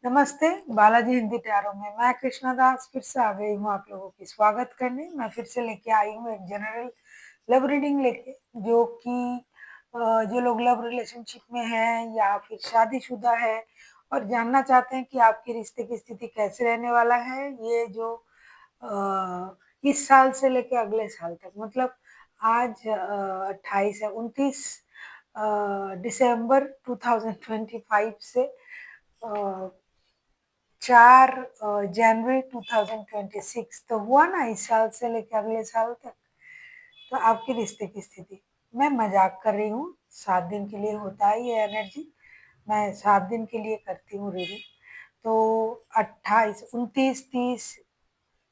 नमस्ते, बालाजी हिंदी टैरो में मैं कृष्णा दास फिर से आ गई हूँ आप लोगों की स्वागत करने। मैं फिर से लेके आई हूँ एक जनरल लव रीडिंग लेके, जो कि जो लोग लव रिलेशनशिप में हैं या फिर शादीशुदा है और जानना चाहते हैं कि आपके रिश्ते की स्थिति कैसे रहने वाला है, ये जो इस साल से लेके अगले साल तक, मतलब आज 28 है, 29 दिसंबर 2025 से 4 जनवरी 2026 तो हुआ ना, इस साल से लेकर अगले साल तक। तो आपके रिश्ते की स्थिति, मैं मजाक कर रही हूँ, 7 दिन के लिए होता है ये एनर्जी। मैं 7 दिन के लिए करती हूँ रीडिंग। तो 28, 29, 30,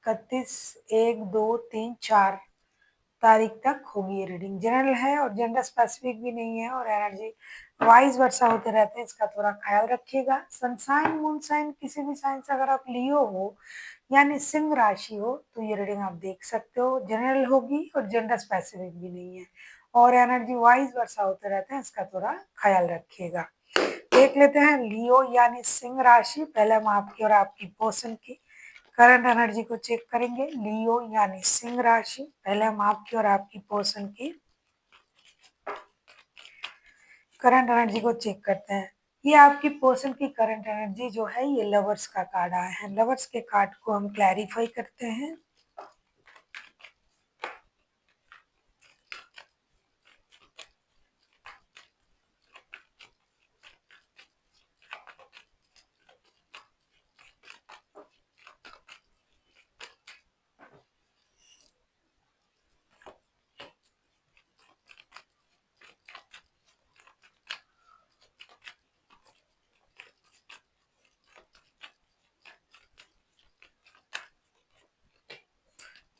31, 1, 2, 3, 4 तारीख तक होगी ये रीडिंग। जनरल है और जेंडर स्पेसिफिक भी नहीं है, और एनर्जी वाइज वर्षा होते रहते हैं, इसका थोड़ा ख्याल रखिएगा। सनसाइन मून साइन किसी भी साइन से अगर आप लियो हो यानी सिंह राशि हो तो ये रीडिंग आप देख सकते हो। जनरल होगी और जेंडर स्पेसिफिक भी नहीं है, और एनर्जी वाइज वर्षा होते रहते हैं, इसका थोड़ा ख्याल रखिएगा। देख लेते हैं लियो यानी सिंह राशि। पहले हम आपकी और आपकी पर्सन की करंट एनर्जी को चेक करेंगे। लियो यानी सिंह राशि, पहले हम आपकी और आपकी पर्सन की करंट एनर्जी को चेक करते हैं। ये आपकी पर्सन की करंट एनर्जी जो है, ये लवर्स का कार्ड आया है। लवर्स के कार्ड को हम क्लैरिफाई करते हैं।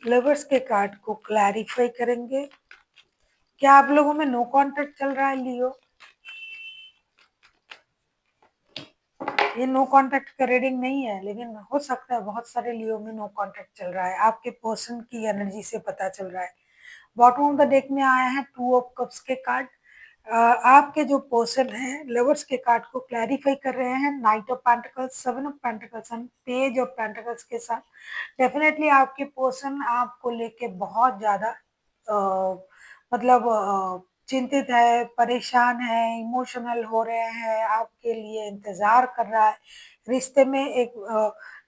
लवर्स के कार्ड को क्लैरिफाई करेंगे। क्या आप लोगों में नो कॉन्टैक्ट चल रहा है लियो? ये नो कॉन्टैक्ट का रीडिंग नहीं है, लेकिन हो सकता है बहुत सारे लियो में नो कॉन्टैक्ट चल रहा है। आपके पर्सन की एनर्जी से पता चल रहा है। बॉटम ऑफ द डेक में आया है 2 ऑफ कप्स के कार्ड। आपके जो पर्सन है लवर्स के कार्ड को क्लैरिफाई कर रहे हैं night of pentacles, 7 of pentacles and page of pentacles के साथ। डेफिनेटली आपके पर्सन आपको लेके बहुत ज्यादा मतलब चिंतित है, परेशान है, इमोशनल हो रहे हैं, आपके लिए इंतजार कर रहा है। रिश्ते में एक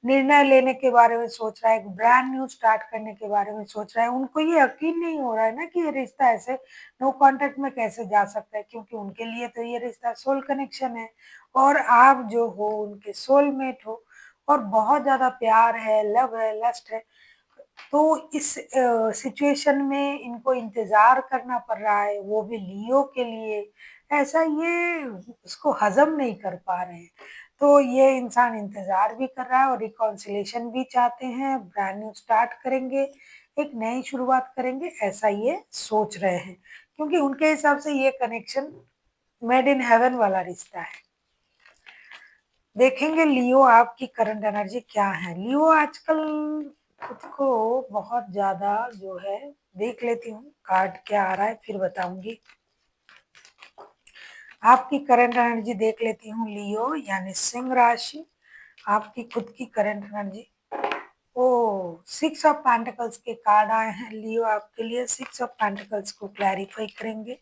निर्णय लेने के बारे में सोच रहा है, एक ब्रांड न्यू स्टार्ट करने के बारे में सोच रहा है। उनको ये यकीन नहीं हो रहा है ना कि ये रिश्ता ऐसे नो कांटेक्ट में कैसे जा सकता है, क्योंकि उनके लिए तो ये रिश्ता सोल कनेक्शन है, और आप जो हो उनके सोलमेट हो, और बहुत ज्यादा प्यार है, लव है, लस्ट है। तो इस सिचुएशन में इनको इंतजार करना पड़ रहा है, वो भी लियो के लिए। ऐसा ये उसको हजम नहीं कर पा रहे हैं। तो ये इंसान इंतजार भी कर रहा है और रिकॉन्सिलेशन भी चाहते हैं, ब्रांड न्यू स्टार्ट करेंगे, एक नई शुरुआत करेंगे, ऐसा ये सोच रहे हैं, क्योंकि उनके हिसाब से ये कनेक्शन मेड इन हेवन वाला रिश्ता है। देखेंगे लियो आपकी करंट एनर्जी क्या है। लियो आजकल खुद को बहुत ज्यादा जो है, देख लेती हूँ कार्ड क्या आ रहा है फिर बताऊंगी। आपकी करंट एनर्जी देख लेती हूँ लियो यानी सिंह राशि, आपकी खुद की करंट एनर्जी। ओ 6 ऑफ पेंटिकल्स के कार्ड आए हैं लियो आपके लिए। 6 ऑफ पेंटिकल्स को क्लैरिफाई करेंगे।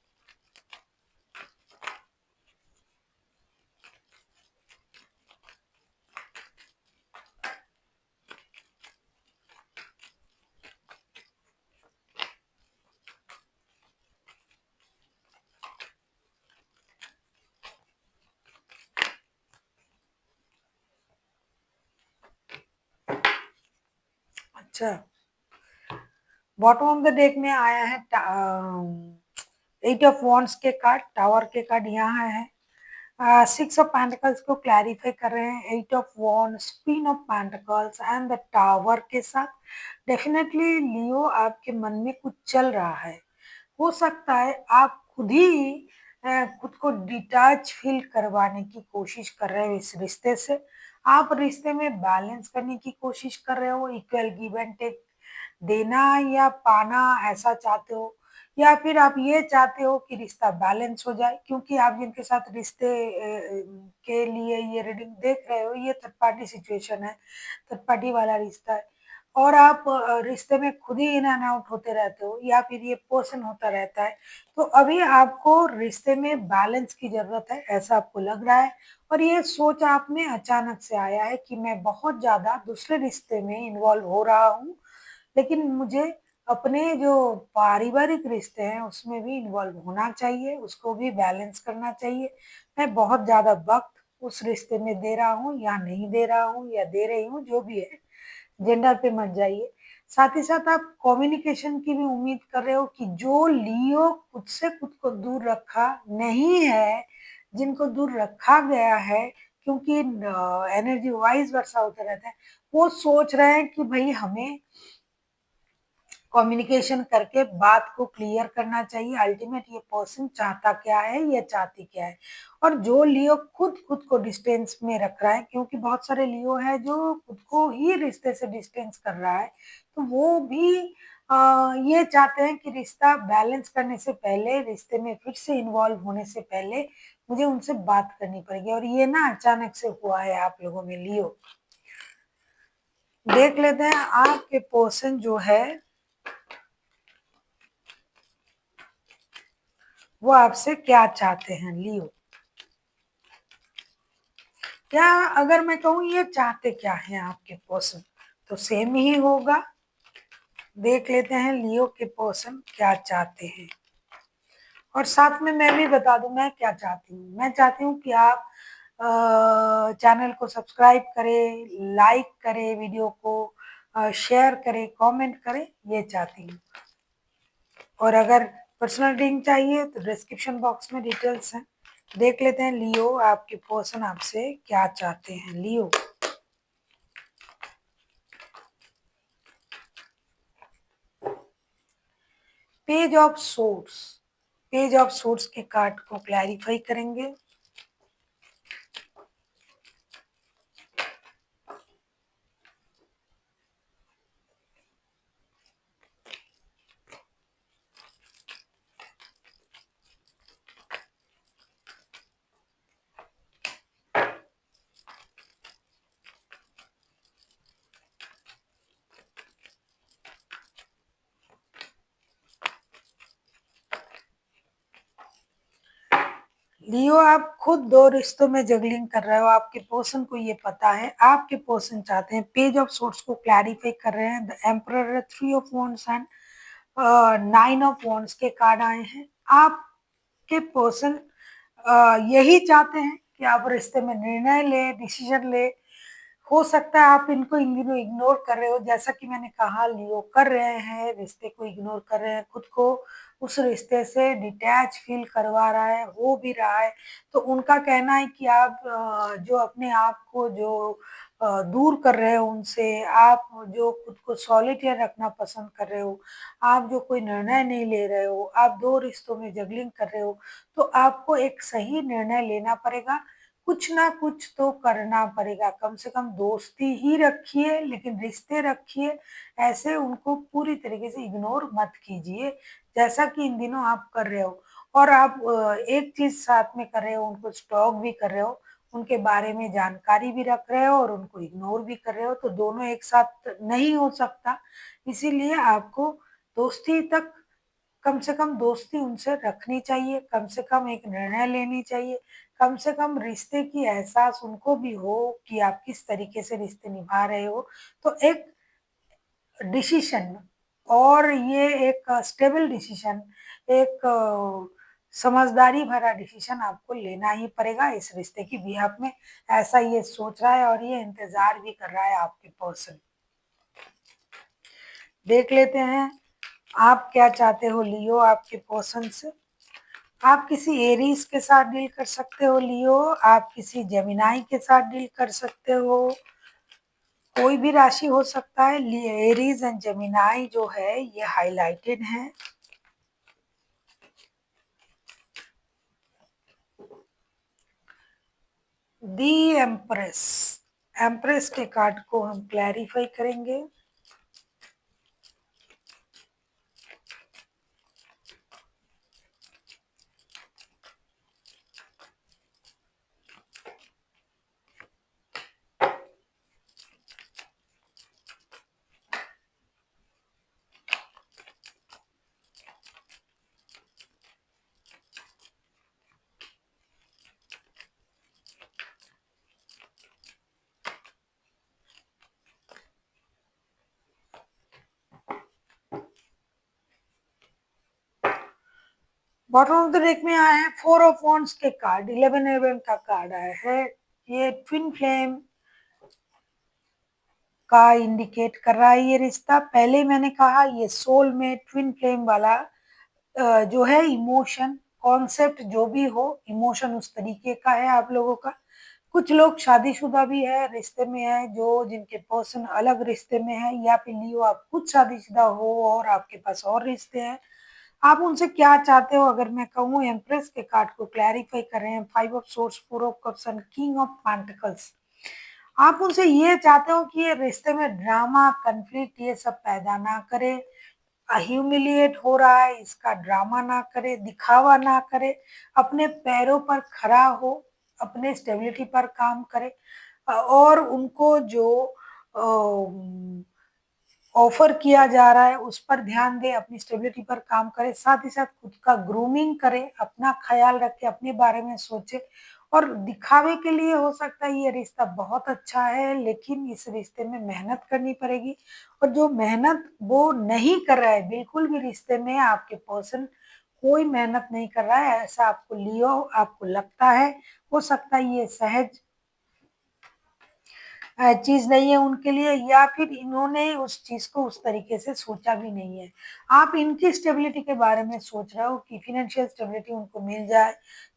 अच्छा, बॉटम ऑफ द डेक में आया है 8 ऑफ वॉन्ड्स के कार्ड, टावर के कार्ड यहाँ है। 6 ऑफ पेंटिकल्स को क्लैरिफाई कर रहे हैं। 8 of wands, queen of pentacles and the tower के साथ। डेफिनेटली लियो आपके मन में कुछ चल रहा है। हो सकता है आप खुद ही खुद को डिटैच फील करवाने की कोशिश कर रहे हो इस रिश्ते से। आप रिश्ते में बैलेंस करने की कोशिश कर रहे हो, इक्वल गिव एंड टेक, देना या पाना ऐसा चाहते हो, या फिर आप ये चाहते हो कि रिश्ता बैलेंस हो जाए, क्योंकि आप जिनके साथ रिश्ते के लिए ये रीडिंग देख रहे हो, ये थर्ड पार्टी सिचुएशन है, थर्ड पार्टी वाला रिश्ता है और आप रिश्ते में खुद ही इन एंड आउट होते रहते हो या फिर ये पोर्शन होता रहता है, तो अभी आपको रिश्ते में बैलेंस की ज़रूरत है, ऐसा आपको लग रहा है और ये सोच आप में अचानक से आया है कि मैं बहुत ज़्यादा दूसरे रिश्ते में इन्वॉल्व हो रहा हूँ, लेकिन मुझे अपने जो पारिवारिक रिश्ते हैं उसमें भी इन्वॉल्व होना चाहिए, उसको भी बैलेंस करना चाहिए। मैं बहुत ज़्यादा वक़्त उस रिश्ते में दे रहा हूँ या नहीं दे रहा हूँ या दे रही हूँ, जो भी है, जेंडर पे मत जाइए। साथ ही साथ आप कम्युनिकेशन की भी उम्मीद कर रहे हो कि जो लियो खुद से खुद को दूर रखा नहीं है, जिनको दूर रखा गया है क्योंकि एनर्जी वाइज़ वर्सा होता रहता है, वो सोच रहे हैं कि भई हमें कम्युनिकेशन करके बात को क्लियर करना चाहिए, अल्टीमेट ये पर्सन चाहता क्या है, ये चाहती क्या है। और जो लियो खुद को डिस्टेंस में रख रहा है, क्योंकि बहुत सारे लियो है जो खुद को ही रिश्ते से डिस्टेंस कर रहा है, तो वो भी ये चाहते हैं कि रिश्ता बैलेंस करने से पहले, रिश्ते में फिर से इन्वॉल्व होने से पहले मुझे उनसे बात करनी पड़ेगी और ये ना अचानक से हुआ है आप लोगों में लियो। देख लेते हैं आपके पर्सन जो है वो आपसे क्या चाहते हैं लियो। क्या अगर मैं कहूँ ये चाहते क्या हैं आपके पर्सन, तो सेम ही होगा। देख लेते हैं लियो के पर्सन क्या चाहते हैं और साथ में मैं भी बता दूं मैं क्या चाहती हूँ। मैं चाहती हूँ कि आप चैनल को सब्सक्राइब करें, लाइक करें, वीडियो को शेयर करें, कमेंट करें, ये चाहती हूँ। और अगर पर्सनल रीडिंग चाहिए तो डिस्क्रिप्शन बॉक्स में डिटेल्स हैं। देख लेते हैं लियो आपके पर्सन आपसे क्या चाहते हैं। लियो page of source, page of source के कार्ड को क्लैरिफाई करेंगे। लियो आप खुद दो रिश्तों में जगलिंग कर रहे हो, आपके पर्सन को ये पता है, आपके पर्सन चाहते हैं। पेज ऑफ सोर्स को क्लैरिफाई कर रहे हैं। The emperor, 3 of wands and 9 of wands के कार्ड आए हैं। आपके पर्सन यही चाहते हैं कि आप रिश्ते में निर्णय ले, डिसीजन ले। हो सकता है आप इनको इन दिनों इग्नोर कर रहे हो, जैसा कि मैंने कहा लियो कर रहे हैं, रिश्ते को इग्नोर कर रहे हैं, खुद को उस रिश्ते से डिटैच फील करवा रहा है, हो भी रहा है। तो उनका कहना है कि आप जो अपने आप को जो दूर कर रहे हो उनसे, आप जो खुद को सॉलिटेयर रखना पसंद कर रहे हो, आप जो कोई निर्णय नहीं ले रहे हो, आप 2 रिश्तों में जगलिंग कर रहे हो, तो आपको एक सही निर्णय लेना पड़ेगा। कुछ ना कुछ तो करना पड़ेगा, कम से कम दोस्ती ही रखिए लेकिन रिश्ते रखिए, ऐसे उनको पूरी तरीके से इग्नोर मत कीजिए, जैसा कि इन दिनों आप कर रहे हो। और आप एक चीज़ साथ में कर रहे हो, उनको स्टॉक भी कर रहे हो, उनके बारे में जानकारी भी रख रहे हो और उनको इग्नोर भी कर रहे हो, तो दोनों एक साथ नहीं हो सकता। इसीलिए आपको दोस्ती तक, कम से कम दोस्ती उनसे रखनी चाहिए, कम से कम एक निर्णय लेनी चाहिए, कम से कम रिश्ते की एहसास उनको भी हो कि आप किस तरीके से रिश्ते निभा रहे हो। तो एक डिसीजन, और ये एक स्टेबल डिसीजन, एक समझदारी भरा डिसीजन आपको लेना ही पड़ेगा इस रिश्ते की बिहाफ में। ऐसा ये सोच रहा है और ये इंतजार भी कर रहा है आपके पर्सन। देख लेते हैं आप क्या चाहते हो लियो आपके पर्सन से। आप किसी एरीज के साथ डील कर सकते हो लियो, आप किसी जेमिनाई के साथ डील कर सकते हो, कोई भी राशि हो सकता है। एरीज एंड जेमिनाई जो है ये हाईलाइटेड है। दी एम्प्रेस, एम्प्रेस के कार्ड को हम क्लैरिफाई करेंगे। बॉटम ऑफ द डेक में आया है 4 ऑफ वॉन्ड्स के कार्ड, 11 का कार्ड आया है। ये ट्विन फ्लेम का इंडिकेट कर रहा है ये रिश्ता। पहले मैंने कहा ये सोल में ट्विन फ्लेम वाला जो है इमोशन कॉन्सेप्ट जो भी हो, इमोशन उस तरीके का है आप लोगों का। कुछ लोग शादीशुदा भी है, रिश्ते में है, जो जिनके पर्सन अलग रिश्ते में है, या फिर लियो आप खुद शादीशुदा हो और आपके पास और रिश्ते हैं। आप उनसे क्या चाहते हो? अगर मैं कहूँ एम्प्रेस के कार्ड को क्लैरिफाई कर रहे हैं, 5 of source, 4 of cups and king of pentacles. आप उनसे ये चाहते हो कि ये रिश्ते में ड्रामा, कन्फ्लिक्ट ये सब पैदा ना करे, ह्यूमिलिएट हो रहा है इसका ड्रामा ना करे, दिखावा ना करे, अपने पैरों पर खड़ा हो, अपने स्टेबिलिटी पर काम करे, और उनको जो ऑफर किया जा रहा है उस पर ध्यान दे, अपनी स्टेबिलिटी पर काम करे, साथ ही साथ खुद का ग्रूमिंग करे, अपना ख्याल रखे, अपने बारे में सोचे। और दिखावे के लिए हो सकता है ये रिश्ता बहुत अच्छा है, लेकिन इस रिश्ते में मेहनत करनी पड़ेगी। और जो मेहनत वो नहीं कर रहा है, बिल्कुल भी रिश्ते में आपके पर्सन कोई मेहनत नहीं कर रहा है, ऐसा आपको लियो आपको लगता है। हो सकता है ये सहज चीज नहीं है उनके लिए, या फिर इन्होंने उस चीज को उस तरीके से सोचा भी नहीं है। आप इनकी स्टेबिलिटी के बारे में सोच रहे हो कि फिनेंशियल स्टेबिलिटी उनको मिल जाए,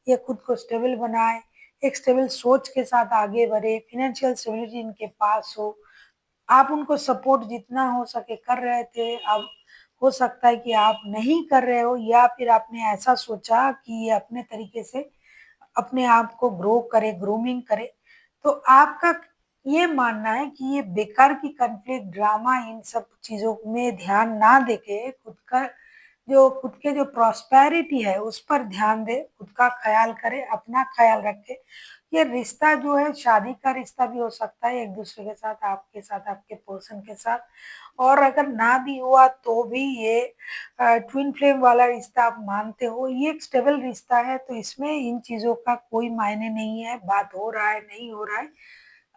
ये खुद को स्टेबल बनाए, एक स्टेबल सोच के साथ आगे बढ़े, फिनेंशियल स्टेबिलिटी इनके पास हो। आप उनको सपोर्ट जितना हो सके कर रहे थे, अब हो सकता है कि आप नहीं कर रहे हो, या फिर आपने ऐसा सोचा कि ये अपने तरीके से अपने आप को ग्रो करे, ग्रूमिंग करे। तो आपका ये मानना है कि ये बेकार की कॉन्फ्लिक्ट, ड्रामा, इन सब चीज़ों में ध्यान ना देके खुद के जो प्रॉस्पेरिटी है उस पर ध्यान दे, खुद का ख्याल करे, अपना ख्याल रखे। ये रिश्ता जो है शादी का रिश्ता भी हो सकता है एक दूसरे के साथ, आपके साथ, आपके पर्सन के साथ। और अगर ना भी हुआ तो भी ये ट्विन फ्लेम वाला रिश्ता आप मानते हो, ये एक स्टेबल रिश्ता है, तो इसमें इन चीज़ों का कोई मायने नहीं है, बात हो रहा है नहीं हो रहा है,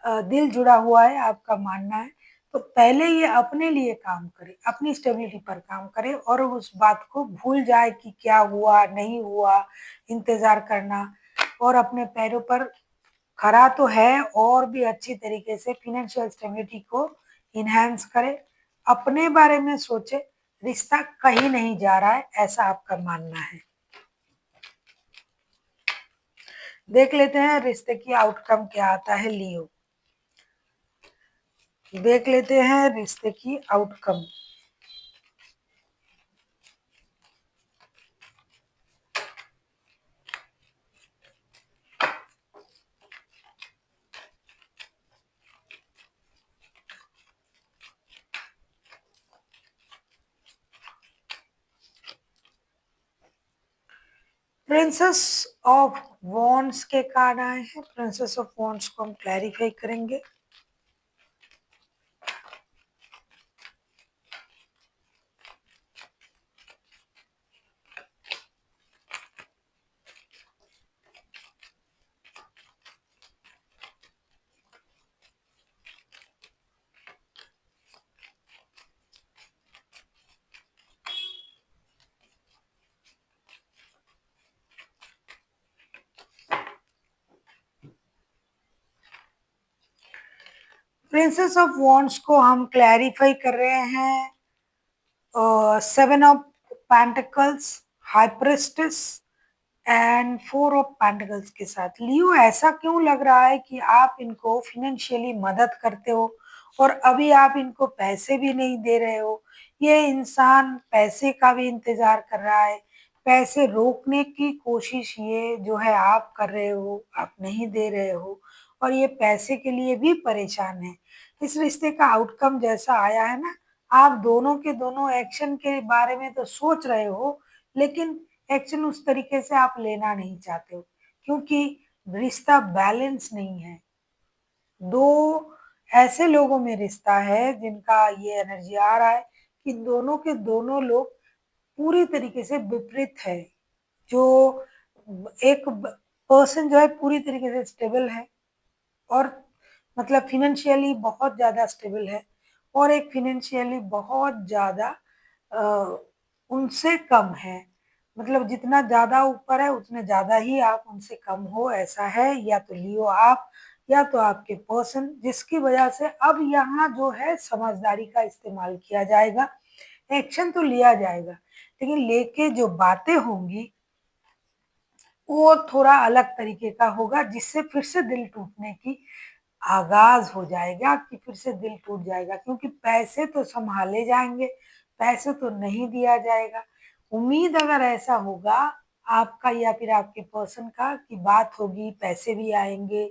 दिल जुड़ा हुआ है, आपका मानना है। तो पहले ये अपने लिए काम करे, अपनी स्टेबिलिटी पर काम करे, और उस बात को भूल जाए कि क्या हुआ नहीं हुआ, इंतजार करना, और अपने पैरों पर खड़ा तो है, और भी अच्छी तरीके से फिनेंशियल स्टेबिलिटी को इनहेंस करे, अपने बारे में सोचे। रिश्ता कहीं नहीं जा रहा है, ऐसा आपका मानना है। देख लेते हैं रिश्ते की आउटकम क्या आता है लियो। देख लेते हैं रिश्ते की आउटकम। प्रिंसेस ऑफ वॉन्ड्स के कार्ड आए हैं, प्रिंसेस ऑफ वॉन्ड्स को हम क्लैरिफाई करेंगे। प्रिंसेस ऑफ वॉन्ड्स को हम क्लैरिफाई कर रहे हैं 7 of pentacles, high priestess and 4 of pentacles के साथ। लियो ऐसा क्यों लग रहा है कि आप इनको फिनेंशियली मदद करते हो, और अभी आप इनको पैसे भी नहीं दे रहे हो। ये इंसान पैसे का भी इंतजार कर रहा है, पैसे रोकने की कोशिश ये जो है आप कर रहे हो, आप नहीं दे रहे हो, और ये पैसे के लिए भी परेशान है। इस रिश्ते का आउटकम जैसा आया है ना, आप दोनों के दोनों एक्शन के बारे में तो सोच रहे हो, लेकिन एक्शन उस तरीके से आप लेना नहीं चाहते हो, क्योंकि रिश्ता बैलेंस नहीं है। दो ऐसे लोगों में रिश्ता है जिनका ये एनर्जी आ रहा है कि दोनों के दोनों लोग पूरी तरीके से विपरीत है। जो एक पर्सन जो है पूरी तरीके से स्टेबल है, और मतलब फिनेंशियली बहुत ज़्यादा स्टेबल है, और एक फिनेंशियली बहुत ज़्यादा अ, उनसे कम है। मतलब जितना ज़्यादा ऊपर है उतने ज़्यादा ही आप उनसे कम हो, ऐसा है। या तो लियो आप या तो आपके पर्सन, जिसकी वजह से अब यहाँ जो है समझदारी का इस्तेमाल किया जाएगा। एक्शन तो लिया जाएगा, लेकिन लेके जो बातें होंगी वो थोड़ा अलग तरीके का होगा, जिससे फिर से दिल टूटने की आगाज हो जाएगा कि फिर से दिल टूट जाएगा, क्योंकि पैसे तो संभाले जाएंगे, पैसे तो नहीं दिया जाएगा। उम्मीद अगर ऐसा होगा आपका या फिर आपके पर्सन का कि बात होगी, पैसे भी आएंगे,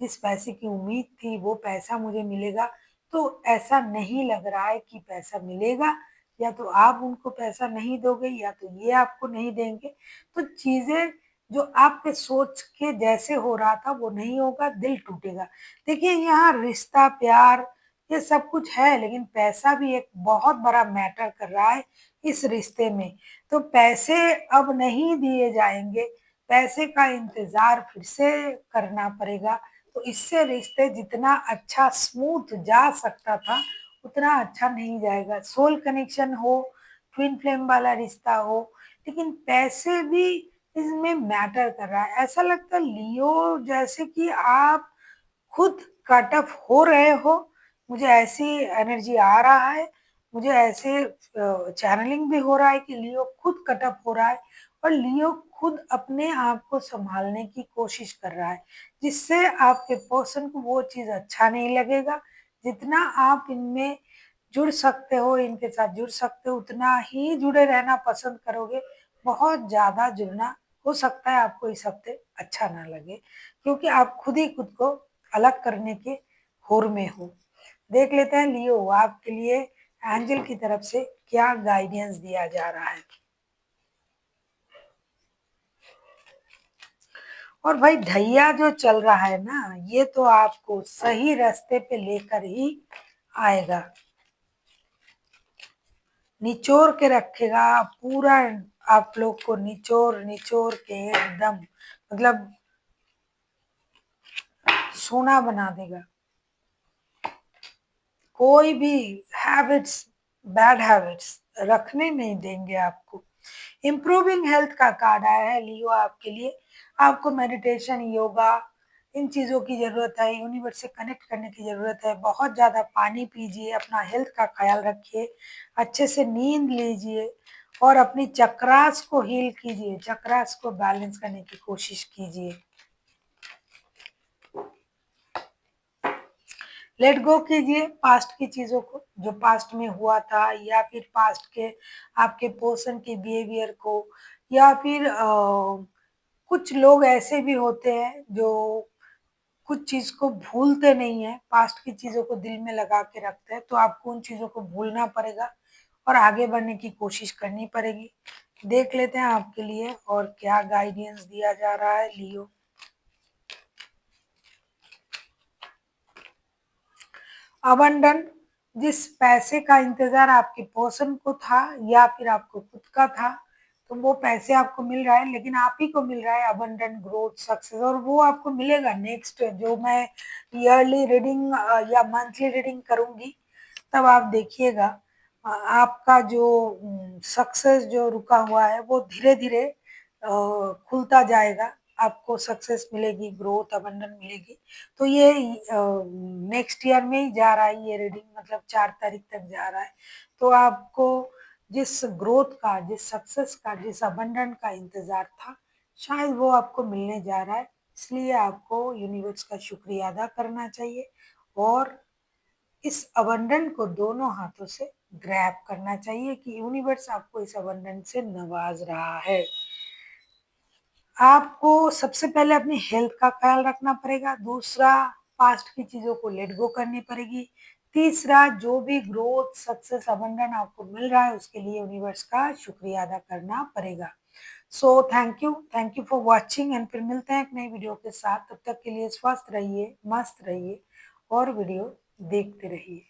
जिस पैसे की उम्मीद थी वो पैसा मुझे मिलेगा, तो ऐसा नहीं लग रहा है कि पैसा मिलेगा। या तो आप उनको पैसा नहीं दोगे या तो ये आपको नहीं देंगे। तो चीजें जो आपके सोच के जैसे हो रहा था वो नहीं होगा, दिल टूटेगा। देखिए यहाँ रिश्ता, प्यार, ये सब कुछ है, लेकिन पैसा भी एक बहुत बड़ा मैटर कर रहा है इस रिश्ते में। तो पैसे अब नहीं दिए जाएंगे, पैसे का इंतजार फिर से करना पड़ेगा। तो इससे रिश्ते जितना अच्छा स्मूथ जा सकता था उतना अच्छा नहीं जाएगा। सोल कनेक्शन हो, ट्विन फ्लेम वाला रिश्ता हो, लेकिन पैसे भी इसमें मैटर कर रहा है। ऐसा लगता है लियो जैसे कि आप खुद कट ऑफ हो रहे हो, मुझे ऐसी एनर्जी आ रहा है, मुझे ऐसे चैनलिंग भी हो रहा है कि लियो खुद कट ऑफ हो रहा है और लियो खुद अपने आप को संभालने की कोशिश कर रहा है, जिससे आपके पर्सन को वो चीज अच्छा नहीं लगेगा। जितना आप इनमें जुड़ सकते हो, इनके साथ जुड़ सकते हो, उतना ही जुड़े रहना पसंद करोगे। बहुत ज्यादा जुड़ना हो सकता है आपको इस हफ्ते अच्छा ना लगे, क्योंकि आप खुद ही खुद को अलग करने के होड़ में हो। देख लेते हैं लियो आपके लिए एंजल की तरफ से क्या गाइडेंस दिया जा रहा है। और भाई ढैया जो चल रहा है ना, ये तो आपको सही रास्ते पे लेकर ही आएगा, निचोड़ के रखेगा पूरा, आप लोग को निचोड़ निचोड़ के एकदम, मतलब सोना बना देगा। कोई भी हैबिट्स, बैड हैबिट्स रखने नहीं देंगे आपको। इम्प्रूविंग हेल्थ का कार्ड आया है लियो आपके लिए। आपको मेडिटेशन, योगा, इन चीज़ों की ज़रूरत है, यूनिवर्स से कनेक्ट करने की ज़रूरत है। बहुत ज़्यादा पानी पीजिए, अपना हेल्थ का ख्याल रखिए, अच्छे से नींद लीजिए और अपनी चक्रास को हील कीजिए, चक्रास को बैलेंस करने की कोशिश कीजिए। लेट गो कीजिए पास्ट की चीजों को, जो पास्ट में हुआ था, या फिर पास्ट के आपके पर्सन के बिहेवियर को, या फिर कुछ लोग ऐसे भी होते हैं जो कुछ चीज को भूलते नहीं है, पास्ट की चीजों को दिल में लगा के रखते हैं। तो आपको उन चीजों को भूलना पड़ेगा और आगे बढ़ने की कोशिश करनी पड़ेगी। देख लेते हैं आपके लिए और क्या गाइडेंस दिया जा रहा है लियो। अबंडन, जिस पैसे का इंतजार आपके पर्सन को था या फिर आपको खुद का था, तो वो पैसे आपको मिल रहा है, लेकिन आप ही को मिल रहा है अबंडन, ग्रोथ, सक्सेस, और वो आपको मिलेगा नेक्स्ट। जो मैं ईयरली रीडिंग या मंथली रीडिंग करूंगी तब आप देखिएगा आपका जो सक्सेस जो रुका हुआ है वो धीरे धीरे खुलता जाएगा। आपको सक्सेस मिलेगी, ग्रोथ, अबंडन मिलेगी। तो ये नेक्स्ट ईयर में ही जा रहा है ये रीडिंग, मतलब 4 तारीख तक जा रहा है। तो आपको जिस ग्रोथ का, जिस सक्सेस का, जिस अबंडन का इंतजार था, शायद वो आपको मिलने जा रहा है। इसलिए आपको यूनिवर्स का शुक्रिया अदा करना चाहिए और इस अबंडन को दोनों हाथों से ग्रैब करना चाहिए कि यूनिवर्स आपको इस अबंडन से नवाज रहा है। आपको सबसे पहले अपनी हेल्थ का ख्याल रखना पड़ेगा, दूसरा पास्ट की चीजों को लेट गो करनी पड़ेगी, तीसरा जो भी ग्रोथ, सक्सेस, अबंडन आपको मिल रहा है उसके लिए यूनिवर्स का शुक्रिया अदा करना पड़ेगा। So thank you for watching and फिर मिलते हैं एक नई वीडियो के साथ। तब तक के लिए स्वस्थ रहिए, मस्त रहिए और वीडियो देखते रहिए।